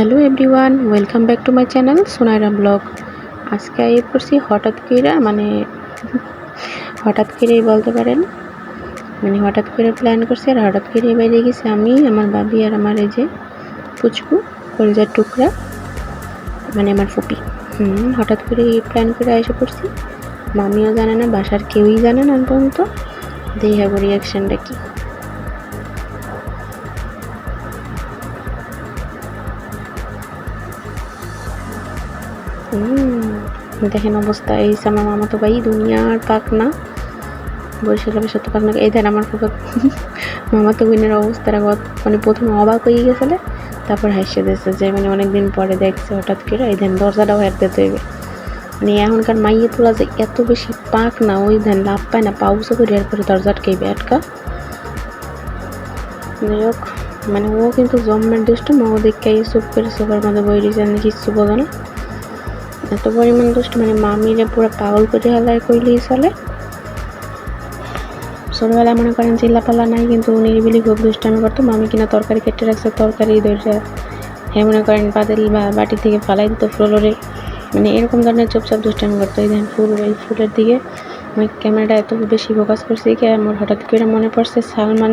Hello everyone, welcome back to my channel Sonaira blog. আজকে I করছি হঠাৎ করেই বলতে পারেন, হঠাৎ করে প্ল্যান করছি আর হঠাৎ করে বাইরে গেছি আমি, আমার বাবি আর আমার এই যে পুচকু কলিজার টুকরা আমার ফুপি। হঠাৎ করে প্ল্যান করে এসে পড়ছি। মামিও জানে না, বাসার কেউই জানে না পর্যন্ত। দেখে রিয়াকশানটা কি। দেখেন অবস্থা। এই আমার মামাতো ভাই দুনিয়ার পাক না, বরিশালের সাথে পাক না। এই দেন আমার মামাতো বোনের অবস্থাটা প্রথমে অবাক হয়ে গেছিল, তারপর হাসিয়ে দিয়েছে যে অনেকদিন পরে দেখছে হঠাৎ করে। এই দেন দরজাটাও হেঁটে হইবে। এখনকার মাইয়ে তোলা যে এত বেশি পাক না, ওই দেন লাভ পায় না, পাউসও করে এরপরে দরজা আটকাইবে আটকা। যাই হোক, ও কিন্তু জম্মের দুষ্ট। ও দেখে চুপ করে সোফার মধ্যে বই দিয়েছে, কিচ্ছু বোঝে না, এত পরিমাণ দুষ্ট। মামিরে পুরো পাগল করে হেলায় কইলেই চলে। ছোটবেলায় মনে করেন চিল্লাপাল্লা নাই, কিন্তু নিরিবিলি খুব দুষ্টামি করতো। মামি কিনা তরকারি কেটে রাখছে, তরকারি ধরে মনে করেন পাতিল বা বাটি থেকে ফালাই দিত ফ্লোরে, এরকম ধরনের চুপচাপ দুষ্টামি করতো। এই ফুলের দিকে আমি ক্যামেরাটা এত বেশি ফোকাস করছি কি আমার হঠাৎ করে মনে পড়ছে সালমান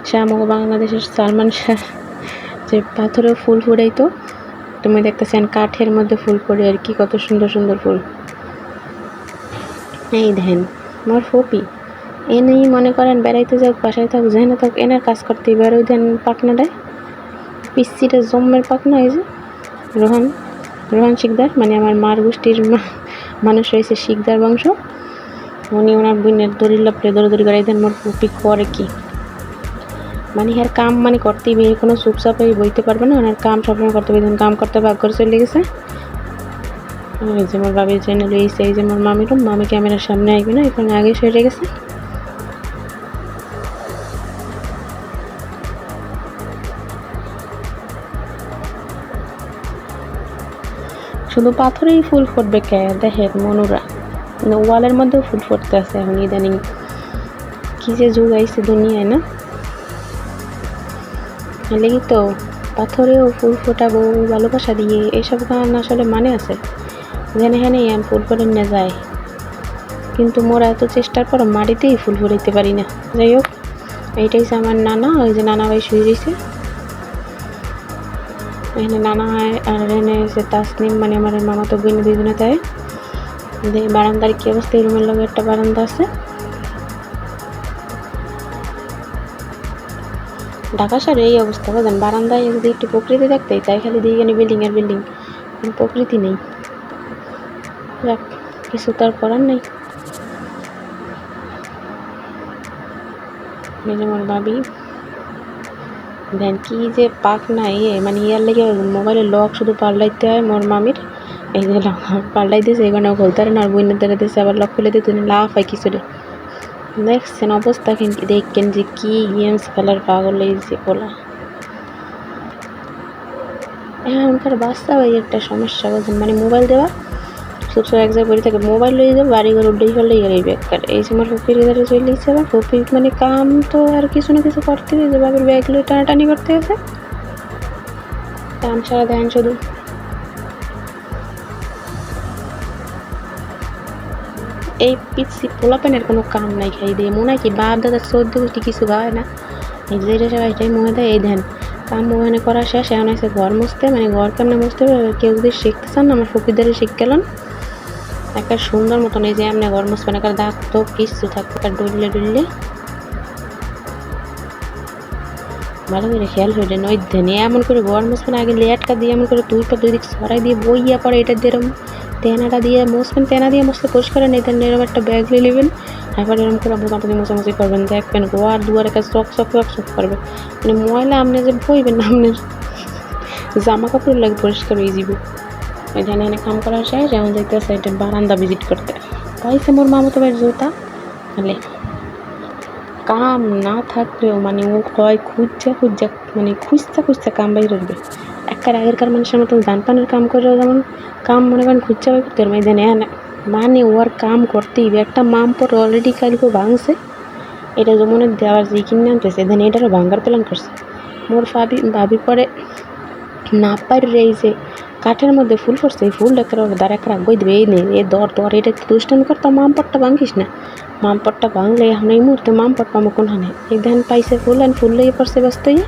শাহ, আমাকে বাংলাদেশের সালমান শাহ যে পাথরেও ফুল ফুটাইতো। তুমি দেখতেছেন কাঠের মধ্যে ফুল পড়ে আর কি, কত সুন্দর সুন্দর ফুল। এই দেখেন আমার ফুপি এনেই মনে করেন বেড়াইতে যাক, বাসায় থাক, যেখানে থাক, এনার কাজ করতেই বেরোই দেন। পাকনাটায় পিসিটা জম্মের পাকনা। এই যে রোহান শিকদার, আমার মার গোষ্ঠীর মানুষ রয়েছে শিকদার বংশ। উনি ওনার বোনের দড়ির লাপড়ে দৌড়ি করে দেন। মোর ফুপি করে কি এর কাম করতেই বেরিয়ে, কোনো চুপচাপে বইতে পারবে না। ওনার কাম সবসময় করতে হবে। কাম করতে ভাগ করে চলে গেছে। এই যে আমার বাবির চ্যানেল হয়েছে। এই যে আমার মামি ক্যামেরার সামনে আসবে না, এখানে আগে সেরে গেছে। শুধু পাথরেই ফুল ফুটবে কে? দেখেন মনুরা ওয়ালের মধ্যেও ফুল ফুটতে আছে এখন ইদানিং। কি যে যুগ আইছে দুনিয়ায় না, লেগে তো পাথরেও ফুল ফোটাবো ভালোবাসা দিয়ে, এইসব গান আসলে আছে যেন হেনে ফুল ফোটে না যায়, কিন্তু মোরা এত চেষ্টার পর মাটিতেই ফুল ফুটাইতে পারি না। যাই হোক, এইটাই আমার নানা। ওই যে নানা ভাই শুয়ে রয়েছে এখানে। নানা হয় আর এখানে হচ্ছে তাসনিম, আমার মামাতো বোন, দুজনে তাই। বারান্দার কি অবস্থা? এই রুমের লগে একটা বারান্দা আছে। ঢাকা শহরে এই অবস্থা বুঝেন, বারান্দায় যদি একটু প্রকৃতি দেখতেই তাই খালি দিয়ে বিল্ডিং আর বিল্ডিং, প্রকৃতি নেই। যাক, কিছু তার করার নেই। আমার ভাবি দেন কি যে পাক না, ইয়ার লেগে মোবাইলের লক শুধু পাল্টাইতে হয় মোর মামির। এই যে লক পাল্টাই দিয়েছে, এখানে খুলতে না, আর বইনের দ্বারা দিয়েছে আবার লক খুলে দিতে লাভ হয় কিছু রে। দেখছেন অবস্থা দেখেন যে কি গেমস খেলার পাগল হয়েছে বলা। এখনকার বাচ্চা ওই একটা সমস্যা বলছেন, মোবাইল দেওয়া সবসময় এক জায়গায় পড়ে থাকে, মোবাইল লয়ে যাবে, বাড়ি ঘর উল্টেই ফেললে এই ব্যাগকার। এই যে আমার ফুপির এধারে চলে দিচ্ছে। আবার ফুপি কাম তো আর কিছু না কিছু করতে হবে, যে বাবার ব্যাগ লয়ে টানাটানি করতে আছে। কাম ছাড়া দেন শুধু এই পিচ্ছি পোলাপেনের কোনো কাম নাই। খাই দিয়ে মনে হয় কি বাপ দাদার চোদ্দ গোষ্ঠী কিছু খাওয়ায় না, যেটা সবাই এটাই মনে দেয়। এই ধ্যান কাম ওখানে করা শেষ, এখন আছে ঘর মুছতে। ঘর কেমনে মুছতে হবে কেউ যদি শিখতে চান, আমার ফুপিদারে শিখ গেলেন একটা সুন্দর মতন। এই যে এমনি ঘর মুছবেন, একটা দাগ তো কিছু থাকবে, একটা ডুললে ভালো করে খেয়াল হয়ে যায়। ওই ধ্যানে এমন করে ঘর মুছবেন, আগে লেটকা দিয়ে এমন করে দুই দিক সরাই দিয়ে বইয়া পরে এটা দিয়ে তেনাটা দিয়ে মুছবেন। তেনা দিয়ে মুছতে পরিষ্কার নেই, দেন এরকম একটা ব্যাগ নিয়ে নেবেন, তারপর এরকম করে মোছামুছি করবেন। দেখবেন গোয়ার দুয়ারের কাছে চক করবে। ময়লা আপনি যে বইবেন না, আপনার জামা কাপড় লাগে পরিষ্কার হয়ে যাবে। এখানে কাম করা শেষ, যেমন যাইতেছে এটা বারান্দা ভিজিট করতে। পাইছে মোর মামাতো ভাইয়ের জুতা হলে কাম না থাকলেও ও কয় খুঁজা খুঁজতে কাম বাইর করবে। একবার আগেরকার মানুষের মতন ধান পানের কাম করেও যেমন কাম মনে করেন খুঁজা বাই করতে পারবে। দেন ওর কাম করতেই একটা মাম পর অলরেডি কালকে ভাঙছে, এটা যেমন দেওয়ার যে কিনে আনতেছে, দেন এটারও ভাঙ্গার প্ল্যান করছে। মোর ভাবি পরে না পারে এই যে কাঠের মধ্যে ফুল পড়ছে, এই ফুল একটা দাঁড়া একটা রাখবই দেবে, এই নেই এ দর দর, এটা দুষ্টামি করতাম, মামপটটা ভাঙিস না, মামপটটা ভাঙলে এখন এই মুহূর্তে মামপট পাবো কোনখানে, এই ধান পাইছে ফুল আর ফুল লইয়ে পড়ছে ব্যস্ত ইয়ে।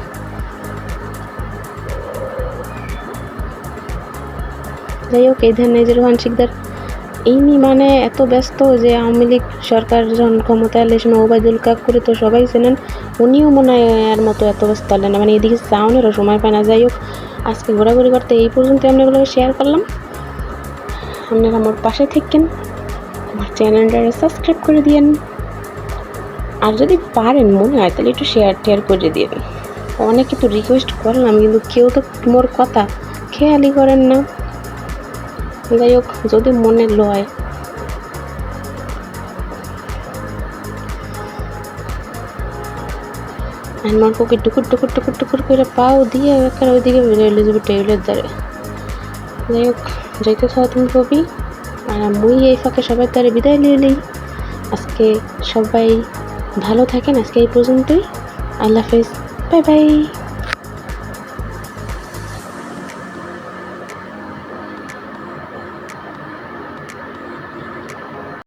যাই হোক, এই ধান এই যে রোহান শিকদার ইনি মানে এত ব্যস্ত যে আওয়ামী লীগ সরকার যখন ক্ষমতায় এলে সময় ওবায়দুল কাকুরে তো সবাই চেনেন, উনিও মনে হয় এর মতো এত ব্যস্ত হলেন না, মানে এদিকে চাউনেরও সময় পায় না। যাই হোক, আজকে ঘোরাঘুরি করতে এই পর্যন্ত আমি এগুলো শেয়ার করলাম। আপনারা আমার পাশে থাকেন, আমার চ্যানেলটা সাবস্ক্রাইব করে দিয়েন, আর যদি পারেন মনে হয় তাহলে একটু শেয়ার করে দিন। অনেকে তো রিকোয়েস্ট করলাম কিন্তু কেউ তো মোর কথা খেয়ালই করেন না। যাই হোক, যদি মনে লয় আমার পক্ষে টুকুর টুকুর টুকুর টুকুর করে পাও দিয়ে একটা ওইদিকে বেরোলে যাবে টেবিলের দ্বারে। যাই হোক, যাইতে থাও তুমি কবি, আর মুই এই ফাঁকে সবার দ্বারে বিদায় নিয়ে আজকে সবাই ভালো থাকেন। আজকে এই পর্যন্তই, আল্লাহ হাফেজ, বাই বাই।